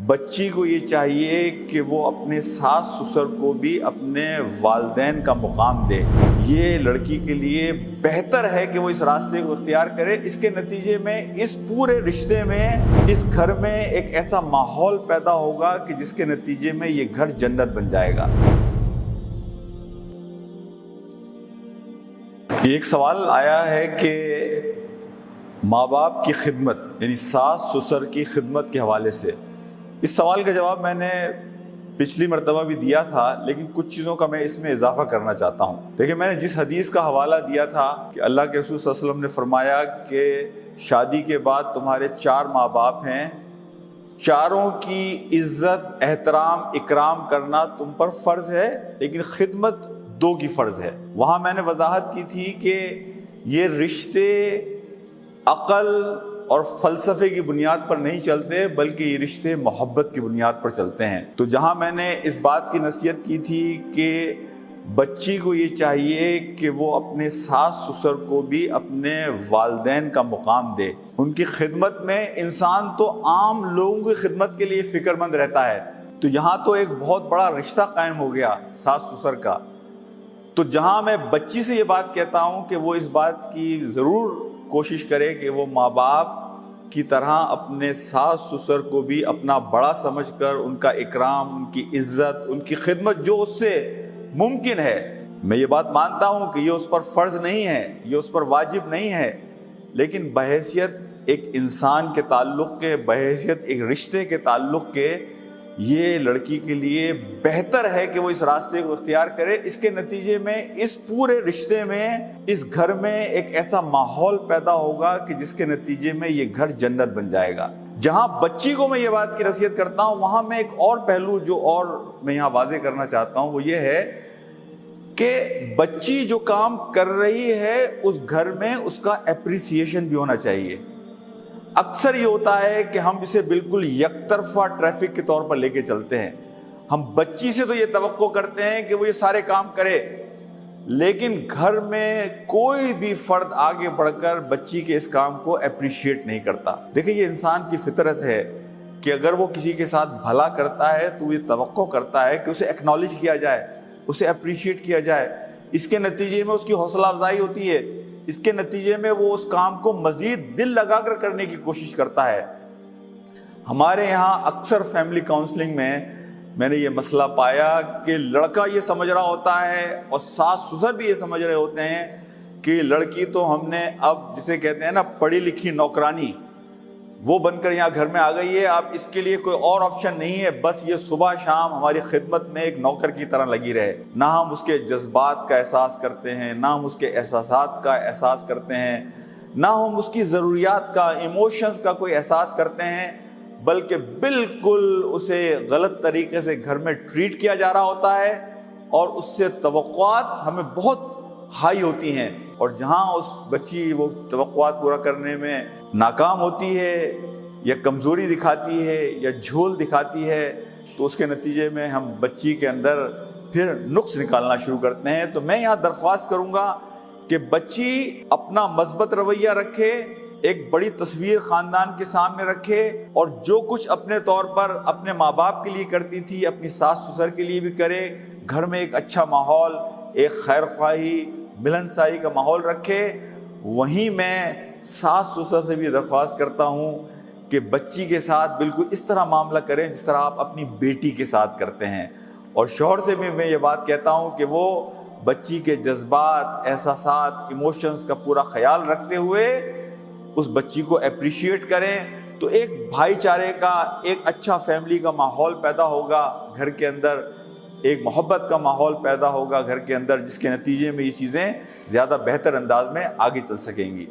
بچی کو یہ چاہیے کہ وہ اپنے ساس سسر کو بھی اپنے والدین کا مقام دے۔ یہ لڑکی کے لیے بہتر ہے کہ وہ اس راستے کو اختیار کرے۔ اس کے نتیجے میں اس پورے رشتے میں اس گھر میں ایک ایسا ماحول پیدا ہوگا کہ جس کے نتیجے میں یہ گھر جنت بن جائے گا۔ ایک سوال آیا ہے کہ ماں باپ کی خدمت یعنی ساس سسر کی خدمت کے حوالے سے، اس سوال کا جواب میں نے پچھلی مرتبہ بھی دیا تھا، لیکن کچھ چیزوں کا میں اس میں اضافہ کرنا چاہتا ہوں۔ دیکھیں، میں نے جس حدیث کا حوالہ دیا تھا کہ اللہ کے رسول صلی اللہ علیہ وسلم نے فرمایا کہ شادی کے بعد تمہارے 4 ماں باپ ہیں، چاروں کی عزت، احترام، اکرام کرنا تم پر فرض ہے، لیکن خدمت 2 کی فرض ہے۔ وہاں میں نے وضاحت کی تھی کہ یہ رشتے عقل اور فلسفے کی بنیاد پر نہیں چلتے، بلکہ یہ رشتے محبت کی بنیاد پر چلتے ہیں۔ تو جہاں میں نے اس بات کی نصیحت کی تھی کہ بچی کو یہ چاہیے کہ وہ اپنے ساس سسر کو بھی اپنے والدین کا مقام دے۔ ان کی خدمت میں انسان تو عام لوگوں کی خدمت کے لیے فکر مند رہتا ہے، تو یہاں تو ایک بہت بڑا رشتہ قائم ہو گیا ساس سسر کا۔ تو جہاں میں بچی سے یہ بات کہتا ہوں کہ وہ اس بات کی ضرور کوشش کرے کہ وہ ماں باپ کی طرح اپنے ساس سسر کو بھی اپنا بڑا سمجھ کر ان کا اکرام، ان کی عزت، ان کی خدمت جو اس سے ممکن ہے۔ میں یہ بات مانتا ہوں کہ یہ اس پر فرض نہیں ہے، یہ اس پر واجب نہیں ہے، لیکن بحیثیت ایک انسان کے تعلق کے، بحیثیت ایک رشتے کے تعلق کے، یہ لڑکی کے لیے بہتر ہے کہ وہ اس راستے کو اختیار کرے۔ اس کے نتیجے میں اس پورے رشتے میں اس گھر میں ایک ایسا ماحول پیدا ہوگا کہ جس کے نتیجے میں یہ گھر جنت بن جائے گا۔ جہاں بچی کو میں یہ بات کی نصیحت کرتا ہوں، وہاں میں ایک اور پہلو جو اور میں یہاں واضح کرنا چاہتا ہوں وہ یہ ہے کہ بچی جو کام کر رہی ہے اس گھر میں اس کا اپریسیشن بھی ہونا چاہیے۔ اکثر یہ ہوتا ہے کہ ہم اسے بالکل یک طرفہ ٹریفک کے طور پر لے کے چلتے ہیں۔ ہم بچی سے تو یہ توقع کرتے ہیں کہ وہ یہ سارے کام کرے، لیکن گھر میں کوئی بھی فرد آگے بڑھ کر بچی کے اس کام کو اپریشیٹ نہیں کرتا۔ دیکھیں، یہ انسان کی فطرت ہے کہ اگر وہ کسی کے ساتھ بھلا کرتا ہے تو یہ توقع کرتا ہے کہ اسے ایکنالج کیا جائے، اسے اپریشیٹ کیا جائے۔ اس کے نتیجے میں اس کی حوصلہ افزائی ہوتی ہے، اس کے نتیجے میں وہ اس کام کو مزید دل لگا کر کرنے کی کوشش کرتا ہے۔ ہمارے یہاں اکثر فیملی کاؤنسلنگ میں نے یہ مسئلہ پایا کہ لڑکا یہ سمجھ رہا ہوتا ہے اور ساس سسر بھی یہ سمجھ رہے ہوتے ہیں کہ لڑکی تو ہم نے اب جسے کہتے ہیں نا پڑھی لکھی نوکرانی، وہ بن کر یہاں گھر میں آ گئی ہے، اب اس کے لیے کوئی اور آپشن نہیں ہے، بس یہ صبح شام ہماری خدمت میں ایک نوکر کی طرح لگی رہے۔ نہ ہم اس کے جذبات کا احساس کرتے ہیں، نہ ہم اس کے احساسات کا احساس کرتے ہیں، نہ ہم اس کی ضروریات کا، ایموشنز کا کوئی احساس کرتے ہیں، بلکہ بالکل اسے غلط طریقے سے گھر میں ٹریٹ کیا جا رہا ہوتا ہے، اور اس سے توقعات ہمیں بہت ہائی ہوتی ہیں، اور جہاں اس بچی وہ توقعات پورا کرنے میں ناکام ہوتی ہے یا کمزوری دکھاتی ہے یا جھول دکھاتی ہے، تو اس کے نتیجے میں ہم بچی کے اندر پھر نقص نکالنا شروع کرتے ہیں۔ تو میں یہاں درخواست کروں گا کہ بچی اپنا مثبت رویہ رکھے، ایک بڑی تصویر خاندان کے سامنے رکھے، اور جو کچھ اپنے طور پر اپنے ماں باپ کے لیے کرتی تھی اپنی ساس سسر کے لیے بھی کرے۔ گھر میں ایک اچھا ماحول، ایک خیر خواہی، ملنسائی کا ماحول رکھے۔ وہیں میں ساس سسر سے بھی درخواست کرتا ہوں کہ بچی کے ساتھ بالکل اس طرح معاملہ کریں جس طرح آپ اپنی بیٹی کے ساتھ کرتے ہیں، اور شوہر سے بھی میں یہ بات کہتا ہوں کہ وہ بچی کے جذبات، احساسات، ایموشنز کا پورا خیال رکھتے ہوئے اس بچی کو اپریشیٹ کریں، تو ایک بھائی چارے کا، ایک اچھا فیملی کا ماحول پیدا ہوگا گھر کے اندر، ایک محبت کا ماحول پیدا ہوگا گھر کے اندر، جس کے نتیجے میں یہ چیزیں زیادہ بہتر انداز میں آگے چل سکیں گی۔